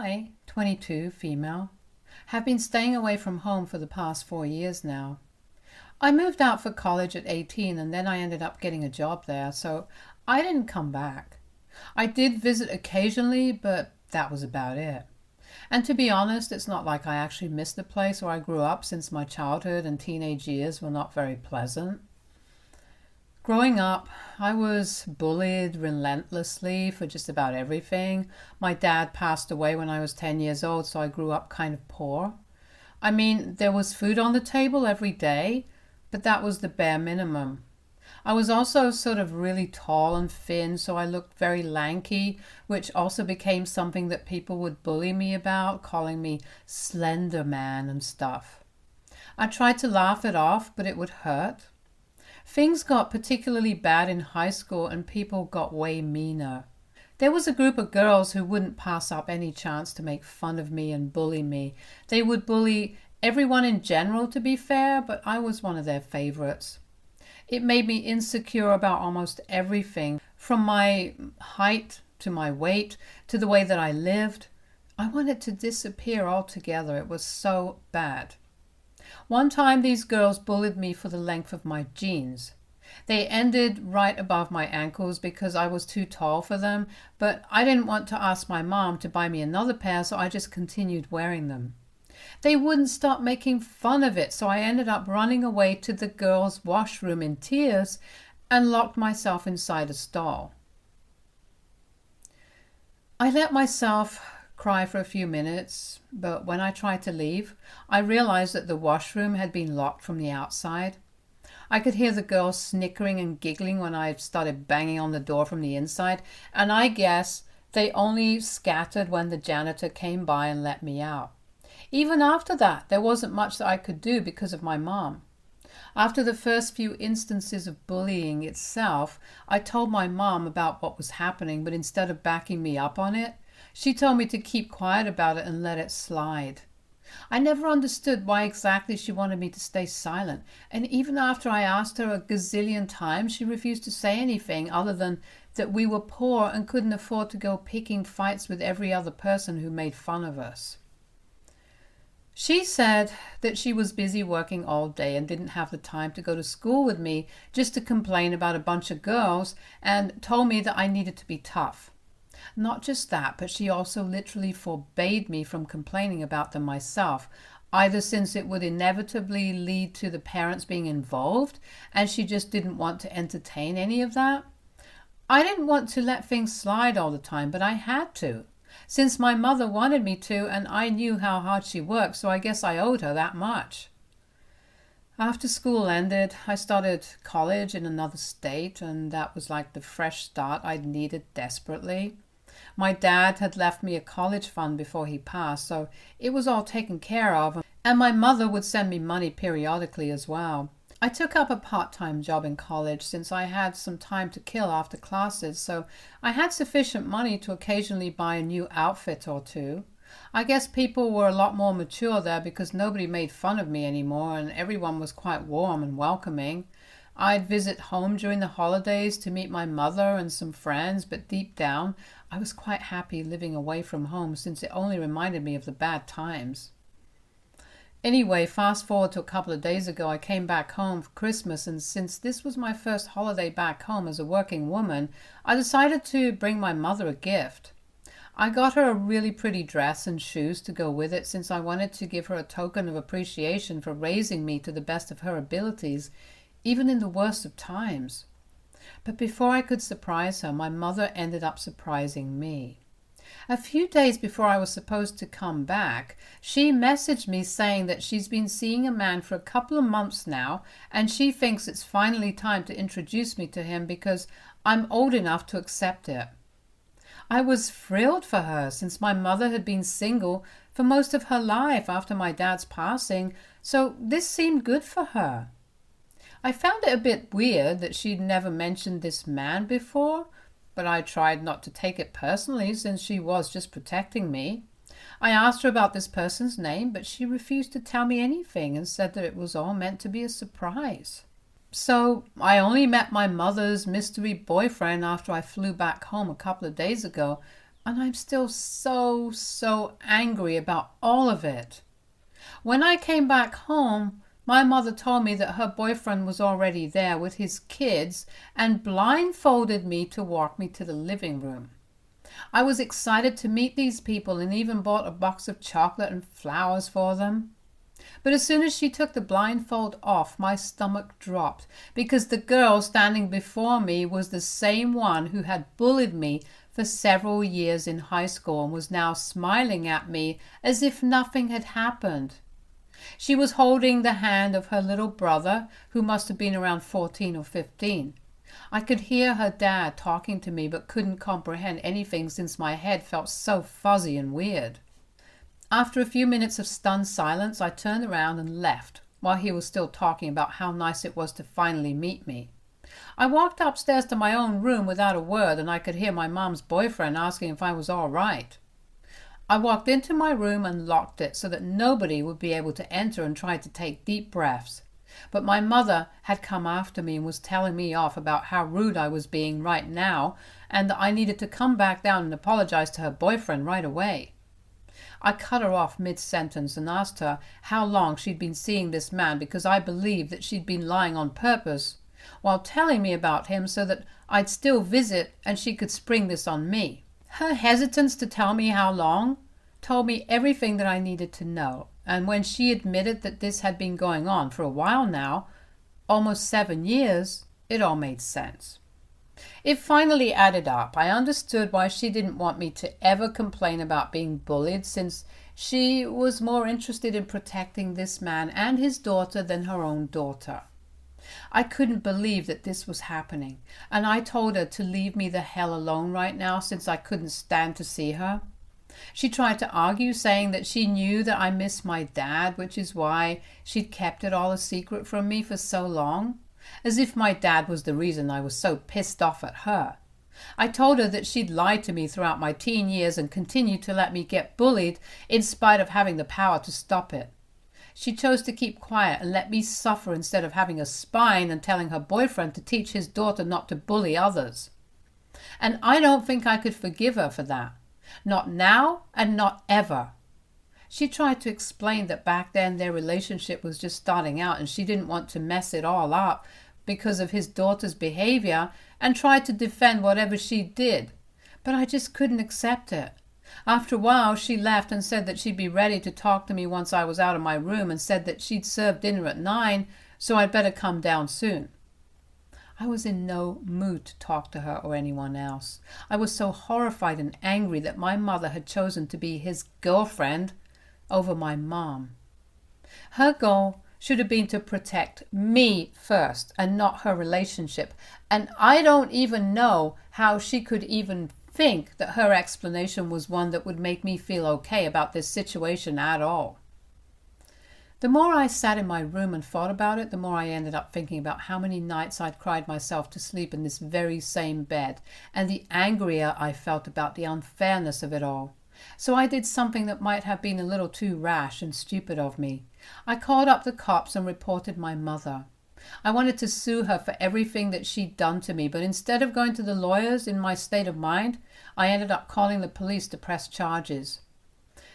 I, 22, female, have been staying away from home for the past 4 years now. I moved out for college at 18 and then I ended up getting a job there, so I didn't come back. I did visit occasionally, but that was about it. And to be honest, it's not like I actually missed the place where I grew up, since my childhood and teenage years were not very pleasant. Growing up, I was bullied relentlessly for just about everything. My dad passed away when I was 10 years old, so I grew up kind of poor. I mean, there was food on the table every day, but that was the bare minimum. I was also sort of really tall and thin, so I looked very lanky, which also became something that people would bully me about, calling me Slender Man and stuff. I tried to laugh it off, but it would hurt. Things got particularly bad in high school and people got way meaner. There was a group of girls who wouldn't pass up any chance to make fun of me and bully me. They would bully everyone in general, to be fair, but I was one of their favorites. It made me insecure about almost everything, from my height to my weight to the way that I lived. I wanted to disappear altogether. It was so bad. One time these girls bullied me for the length of my jeans. They ended right above my ankles because I was too tall for them, but I didn't want to ask my mom to buy me another pair, so I just continued wearing them. They wouldn't stop making fun of it, so I ended up running away to the girls' washroom in tears and locked myself inside a stall. I let myself cry for a few minutes, but when I tried to leave, I realized that the washroom had been locked from the outside. I could hear the girls snickering and giggling when I started banging on the door from the inside, and I guess they only scattered when the janitor came by and let me out. Even after that, there wasn't much that I could do because of my mom. After the first few instances of bullying itself, I told my mom about what was happening, but instead of backing me up on it, she told me to keep quiet about it and let it slide. I never understood why exactly she wanted me to stay silent, and even after I asked her a gazillion times, she refused to say anything other than that we were poor and couldn't afford to go picking fights with every other person who made fun of us. She said that she was busy working all day and didn't have the time to go to school with me just to complain about a bunch of girls, and told me that I needed to be tough. Not just that, but she also literally forbade me from complaining about them myself, either since it would inevitably lead to the parents being involved, and she just didn't want to entertain any of that. I didn't want to let things slide all the time, but I had to, since my mother wanted me to, and I knew how hard she worked, so I guess I owed her that much. After school ended, I started college in another state, and that was like the fresh start I'd needed desperately. My dad had left me a college fund before he passed, so it was all taken care of, and my mother would send me money periodically as well. I took up a part-time job in college since I had some time to kill after classes, so I had sufficient money to occasionally buy a new outfit or two. I guess people were a lot more mature there because nobody made fun of me anymore and everyone was quite warm and welcoming. I'd visit home during the holidays to meet my mother and some friends, but deep down I was quite happy living away from home since it only reminded me of the bad times. Anyway, fast forward to a couple of days ago, I came back home for Christmas, and since this was my first holiday back home as a working woman, I decided to bring my mother a gift. I got her a really pretty dress and shoes to go with it, since I wanted to give her a token of appreciation for raising me to the best of her abilities, even in the worst of times. But before I could surprise her, my mother ended up surprising me. A few days before I was supposed to come back, she messaged me saying that she's been seeing a man for a couple of months now, and she thinks it's finally time to introduce me to him because I'm old enough to accept it. I was thrilled for her, since my mother had been single for most of her life after my dad's passing, so this seemed good for her. I found it a bit weird that she'd never mentioned this man before, but I tried not to take it personally since she was just protecting me. I asked her about this person's name, but she refused to tell me anything and said that it was all meant to be a surprise. So I only met my mother's mystery boyfriend after I flew back home a couple of days ago, And I'm still so angry about all of it. When I came back home, my mother told me that her boyfriend was already there with his kids and blindfolded me to walk me to the living room. I was excited to meet these people and even bought a box of chocolate and flowers for them. But as soon as she took the blindfold off, my stomach dropped because the girl standing before me was the same one who had bullied me for several years in high school and was now smiling at me as if nothing had happened. She was holding the hand of her little brother, who must have been around 14 or 15. I could hear her dad talking to me but couldn't comprehend anything since my head felt so fuzzy and weird. After a few minutes of stunned silence, I turned around and left while he was still talking about how nice it was to finally meet me. I walked upstairs to my own room without a word, and I could hear my mom's boyfriend asking if I was all right. I walked into my room and locked it so that nobody would be able to enter, and tried to take deep breaths. But my mother had come after me and was telling me off about how rude I was being right now, and that I needed to come back down and apologize to her boyfriend right away. I cut her off mid-sentence and asked her how long she'd been seeing this man, because I believed that she'd been lying on purpose while telling me about him so that I'd still visit and she could spring this on me. Her hesitance to tell me how long told me everything that I needed to know, and when she admitted that this had been going on for a while now, almost 7 years, it all made sense. It finally added up. I understood why she didn't want me to ever complain about being bullied, since she was more interested in protecting this man and his daughter than her own daughter. I couldn't believe that this was happening, and I told her to leave me the hell alone right now since I couldn't stand to see her. She tried to argue, saying that she knew that I missed my dad, which is why she'd kept it all a secret from me for so long, as if my dad was the reason I was so pissed off at her. I told her that she'd lied to me throughout my teen years and continued to let me get bullied in spite of having the power to stop it. She chose to keep quiet and let me suffer instead of having a spine and telling her boyfriend to teach his daughter not to bully others. And I don't think I could forgive her for that. Not now and not ever. She tried to explain that back then their relationship was just starting out and she didn't want to mess it all up because of his daughter's behavior, and tried to defend whatever she did. But I just couldn't accept it. After a while, she left and said that she'd be ready to talk to me once I was out of my room, and said that she'd serve dinner at 9, so I'd better come down soon. I was in no mood to talk to her or anyone else. I was so horrified and angry that my mother had chosen to be his girlfriend over my mom. Her goal should have been to protect me first and not her relationship, and I don't even know how she could even think that her explanation was one that would make me feel okay about this situation at all. The more I sat in my room and thought about it, the more I ended up thinking about how many nights I'd cried myself to sleep in this very same bed, and the angrier I felt about the unfairness of it all. So I did something that might have been a little too rash and stupid of me. I called up the cops and reported my mother. I wanted to sue her for everything that she'd done to me, but instead of going to the lawyers in my state of mind, I ended up calling the police to press charges.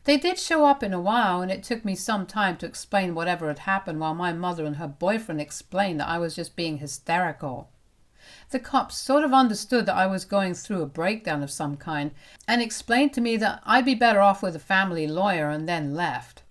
They did show up in a while, and it took me some time to explain whatever had happened while my mother and her boyfriend explained that I was just being hysterical. The cops sort of understood that I was going through a breakdown of some kind and explained to me that I'd be better off with a family lawyer, and then left.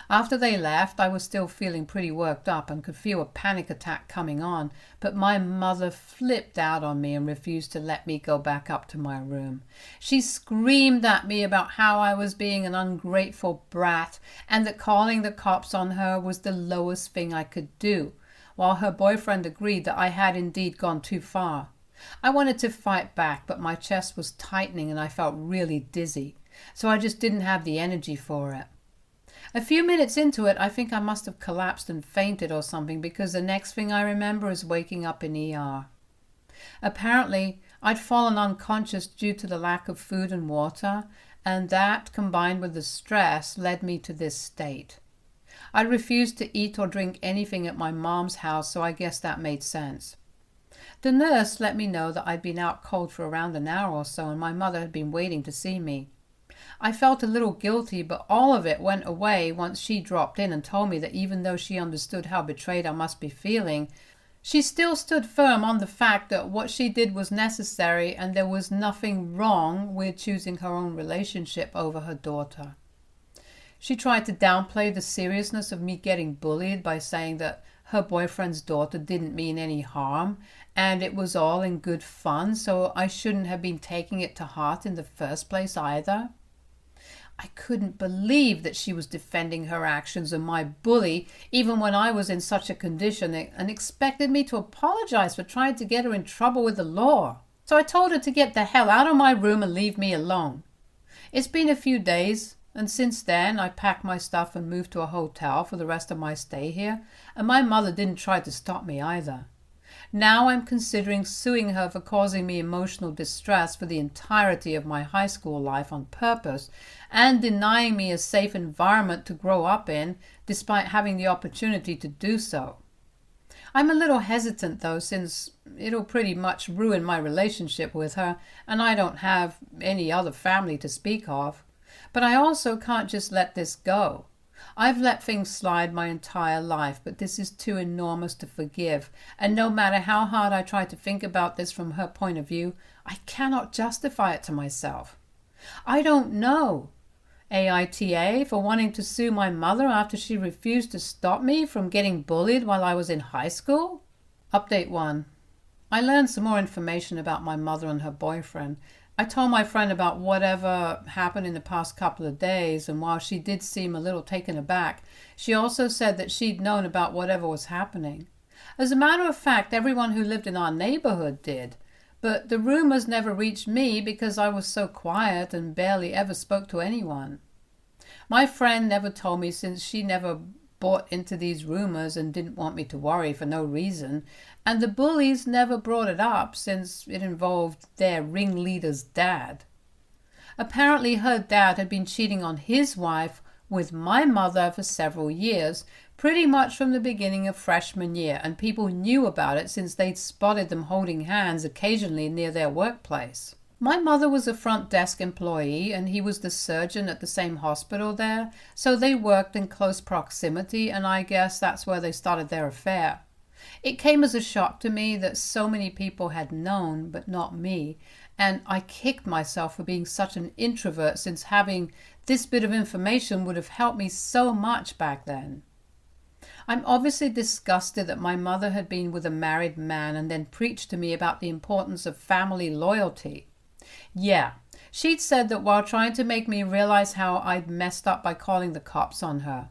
After they left, I was still feeling pretty worked up and could feel a panic attack coming on, but my mother flipped out on me and refused to let me go back up to my room. She screamed at me about how I was being an ungrateful brat and that calling the cops on her was the lowest thing I could do, while her boyfriend agreed that I had indeed gone too far. I wanted to fight back, but my chest was tightening and I felt really dizzy, so I just didn't have the energy for it. A few minutes into it, I think I must have collapsed and fainted or something, because the next thing I remember is waking up in ER. Apparently, I'd fallen unconscious due to the lack of food and water, and that, combined with the stress, led me to this state. I refused to eat or drink anything at my mom's house, so I guess that made sense. The nurse let me know that I'd been out cold for around an hour or so and my mother had been waiting to see me. I felt a little guilty, but all of it went away once she dropped in and told me that even though she understood how betrayed I must be feeling, she still stood firm on the fact that what she did was necessary and there was nothing wrong with choosing her own relationship over her daughter. She tried to downplay the seriousness of me getting bullied by saying that her boyfriend's daughter didn't mean any harm and it was all in good fun, so I shouldn't have been taking it to heart in the first place either. I couldn't believe that she was defending her actions and my bully even when I was in such a condition, and expected me to apologize for trying to get her in trouble with the law. So I told her to get the hell out of my room and leave me alone. It's been a few days, and since then I packed my stuff and moved to a hotel for the rest of my stay here, and my mother didn't try to stop me either. Now I'm considering suing her for causing me emotional distress for the entirety of my high school life on purpose and denying me a safe environment to grow up in despite having the opportunity to do so. I'm a little hesitant though, since it'll pretty much ruin my relationship with her and I don't have any other family to speak of. But I also can't just let this go. I've let things slide my entire life, but this is too enormous to forgive, and no matter how hard I try to think about this from her point of view, I cannot justify it to myself. I don't know aita for wanting to sue my mother after she refused to stop me from getting bullied while I was in high school. Update 1. I learned some more information about my mother and her boyfriend. I told my friend about whatever happened in the past couple of days, and while she did seem a little taken aback, she also said that she'd known about whatever was happening. As a matter of fact, everyone who lived in our neighborhood did, but the rumors never reached me because I was so quiet and barely ever spoke to anyone. My friend never told me since she never bought into these rumors and didn't want me to worry for no reason, and the bullies never brought it up since it involved their ringleader's dad. Apparently her dad had been cheating on his wife with my mother for several years, pretty much from the beginning of freshman year, and people knew about it since they'd spotted them holding hands occasionally near their workplace. My mother was a front desk employee and he was the surgeon at the same hospital there, so they worked in close proximity, and I guess that's where they started their affair. It came as a shock to me that so many people had known, but not me, and I kicked myself for being such an introvert, since having this bit of information would have helped me so much back then. I'm obviously disgusted that my mother had been with a married man and then preached to me about the importance of family loyalty. Yeah, she'd said that while trying to make me realize how I'd messed up by calling the cops on her.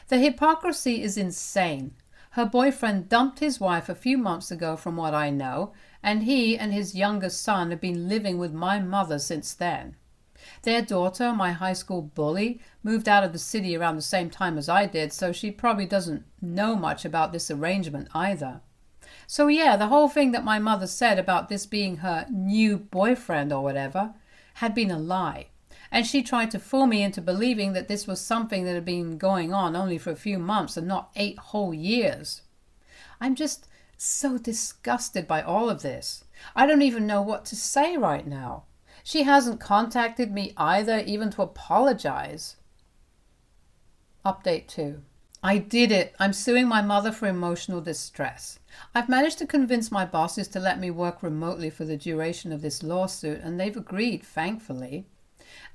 The hypocrisy is insane. Her boyfriend dumped his wife a few months ago from what I know, and he and his youngest son have been living with my mother since then. Their daughter, my high school bully, moved out of the city around the same time as I did, so she probably doesn't know much about this arrangement either. So yeah, the whole thing that my mother said about this being her new boyfriend or whatever had been a lie. And she tried to fool me into believing that this was something that had been going on only for a few months and not 8 whole years. I'm just so disgusted by all of this. I don't even know what to say right now. She hasn't contacted me either, even to apologize. Update 2. I did it. I'm suing my mother for emotional distress. I've managed to convince my bosses to let me work remotely for the duration of this lawsuit, and they've agreed, thankfully.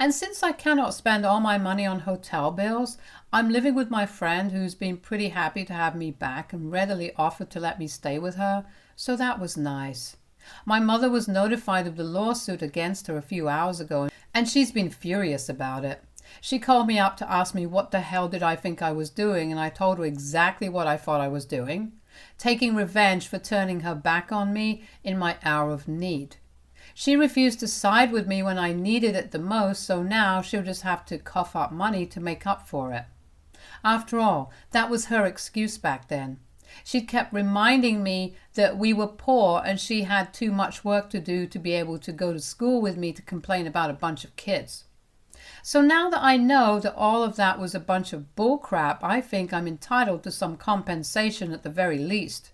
And since I cannot spend all my money on hotel bills, I'm living with my friend who's been pretty happy to have me back and readily offered to let me stay with her, so that was nice. My mother was notified of the lawsuit against her a few hours ago, and she's been furious about it. She called me up to ask me what the hell did I think I was doing, and I told her exactly what I thought I was doing, taking revenge for turning her back on me in my hour of need. She refused to side with me when I needed it the most, so now she'll just have to cough up money to make up for it. After all, that was her excuse back then. She'd kept reminding me that we were poor and she had too much work to do to be able to go to school with me to complain about a bunch of kids. So now that I know that all of that was a bunch of bullcrap, I think I'm entitled to some compensation at the very least.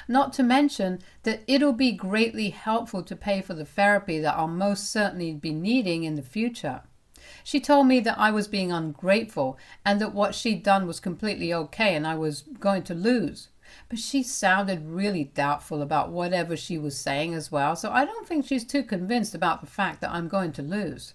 Not to mention that it'll be greatly helpful to pay for the therapy that I'll most certainly be needing in the future. She told me that I was being ungrateful and that what she'd done was completely okay and I was going to lose. But she sounded really doubtful about whatever she was saying as well, so I don't think she's too convinced about the fact that I'm going to lose.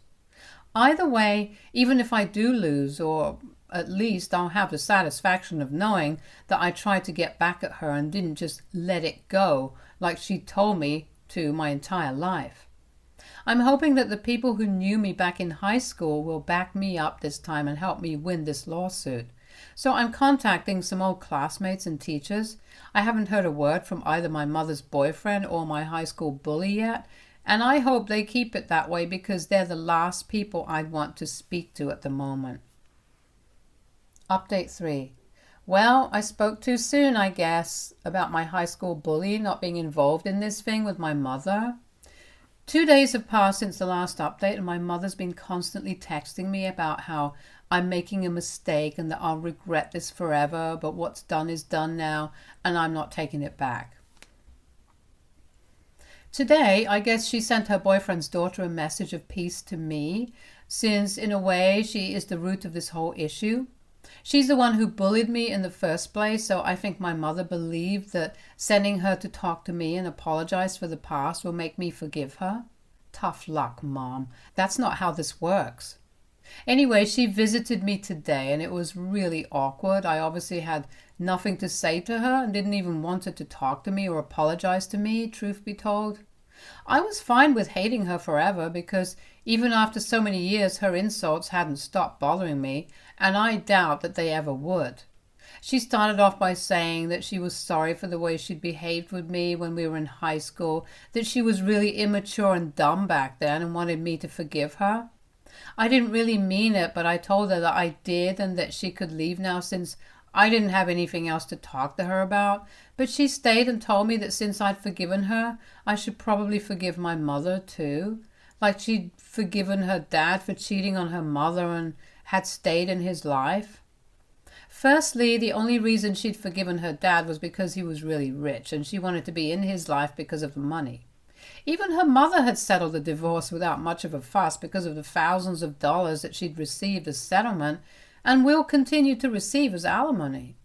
Either way, even if I do lose, or at least I'll have the satisfaction of knowing that I tried to get back at her and didn't just let it go like she told me to my entire life. I'm hoping that the people who knew me back in high school will back me up this time and help me win this lawsuit. So I'm contacting some old classmates and teachers. I haven't heard a word from either my mother's boyfriend or my high school bully yet, and I hope they keep it that way because they're the last people I'd want to speak to at the moment. Update 3. Well, I spoke too soon, I guess, about my high school bully not being involved in this thing with my mother. 2 days have passed since the last update, and my mother's been constantly texting me about how I'm making a mistake and that I'll regret this forever, but what's done is done now, and I'm not taking it back. Today, I guess she sent her boyfriend's daughter a message of peace to me, since in a way she is the root of this whole issue. She's the one who bullied me in the first place, so I think my mother believed that sending her to talk to me and apologize for the past will make me forgive her. Tough luck, Mom. That's not how this works. Anyway, she visited me today and it was really awkward. I obviously had nothing to say to her and didn't even want her to talk to me or apologize to me, truth be told. I was fine with hating her forever because even after so many years her insults hadn't stopped bothering me, and I doubt that they ever would. She started off by saying that she was sorry for the way she'd behaved with me when we were in high school, that she was really immature and dumb back then and wanted me to forgive her. I didn't really mean it, but I told her that I did and that she could leave now since I didn't have anything else to talk to her about. But she stayed and told me that since I'd forgiven her, I should probably forgive my mother too. Like she'd forgiven her dad for cheating on her mother and had stayed in his life. Firstly, the only reason she'd forgiven her dad was because he was really rich and she wanted to be in his life because of the money. Even her mother had settled the divorce without much of a fuss because of the thousands of dollars that she'd received as settlement and will continue to receive as alimony.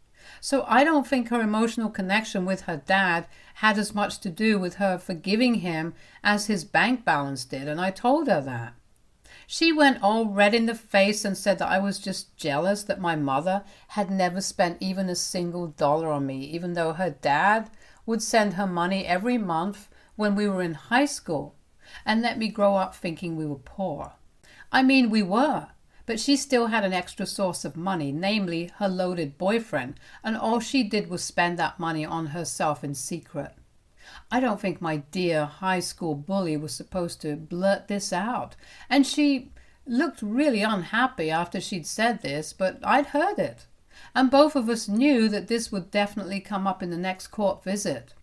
So I don't think her emotional connection with her dad had as much to do with her forgiving him as his bank balance did, and I told her that. She went all red in the face and said that I was just jealous that my mother had never spent even a single dollar on me, even though her dad would send her money every month when we were in high school and let me grow up thinking we were poor. I mean, we were, but she still had an extra source of money, namely her loaded boyfriend, and all she did was spend that money on herself in secret. I don't think my dear high school bully was supposed to blurt this out, and she looked really unhappy after she'd said this, but I'd heard it, and both of us knew that this would definitely come up in the next court visit.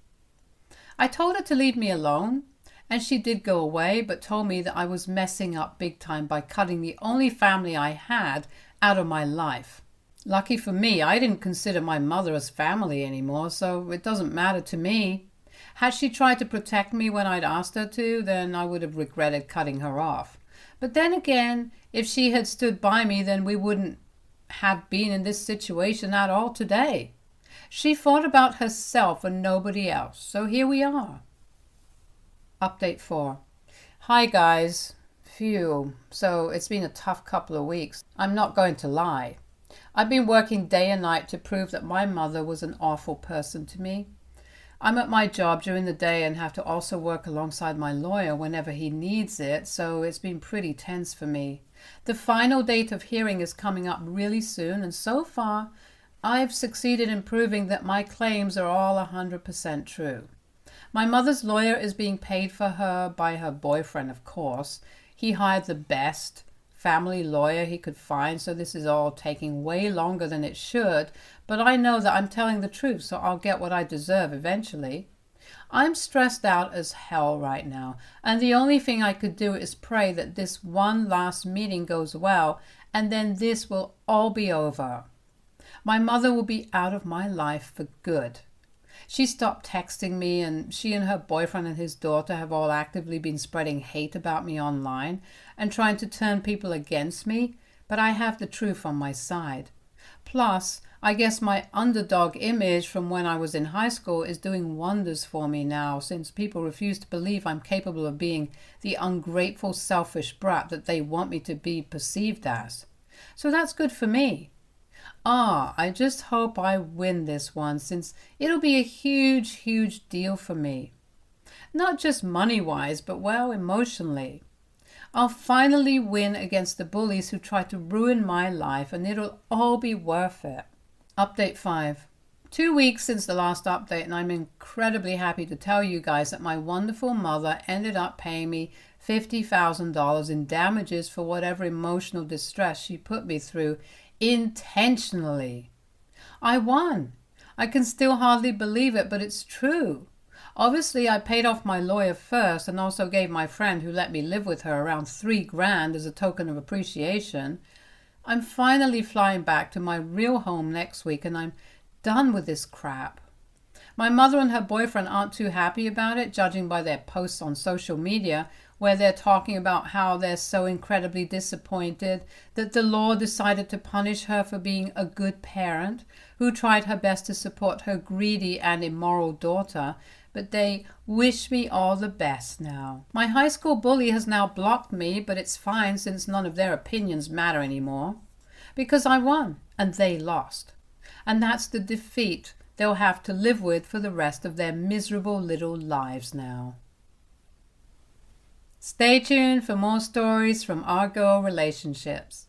I told her to leave me alone, and she did go away, but told me that I was messing up big time by cutting the only family I had out of my life. Lucky for me, I didn't consider my mother as family anymore, so it doesn't matter to me. Had she tried to protect me when I'd asked her to, then I would have regretted cutting her off. But then again, if she had stood by me, then we wouldn't have been in this situation at all today. She thought about herself and nobody else, so here we are. Update 4. Hi guys. Phew. So it's been a tough couple of weeks. I'm not going to lie. I've been working day and night to prove that my mother was an awful person to me. I'm at my job during the day and have to also work alongside my lawyer whenever he needs it, so it's been pretty tense for me. The final date of hearing is coming up really soon, and so far, I've succeeded in proving that my claims are all 100% true. My mother's lawyer is being paid for her by her boyfriend, of course. He hired the best family lawyer he could find, so this is all taking way longer than it should, but I know that I'm telling the truth, so I'll get what I deserve eventually. I'm stressed out as hell right now, and the only thing I could do is pray that this one last meeting goes well, and then this will all be over. My mother will be out of my life for good. She stopped texting me, and she and her boyfriend and his daughter have all actively been spreading hate about me online and trying to turn people against me, but I have the truth on my side. Plus, I guess my underdog image from when I was in high school is doing wonders for me now, since people refuse to believe I'm capable of being the ungrateful, selfish brat that they want me to be perceived as. So that's good for me. I just hope I win this one, since it'll be a huge, huge deal for me. Not just money-wise, but well, emotionally. I'll finally win against the bullies who tried to ruin my life, and it'll all be worth it. Update 5. 2 weeks since the last update, and I'm incredibly happy to tell you guys that my wonderful mother ended up paying me $50,000 in damages for whatever emotional distress she put me through intentionally. I won. I can still hardly believe it, but it's true. Obviously, I paid off my lawyer first and also gave my friend who let me live with her around $3,000 as a token of appreciation. I'm finally flying back to my real home next week, and I'm done with this crap. My mother and her boyfriend aren't too happy about it, judging by their posts on social media, where they're talking about how they're so incredibly disappointed that the law decided to punish her for being a good parent who tried her best to support her greedy and immoral daughter, but they wish me all the best now. My high school bully has now blocked me, but it's fine since none of their opinions matter anymore. Because I won, and they lost. And that's the defeat they'll have to live with for the rest of their miserable little lives now. Stay tuned for more stories from our girl relationships.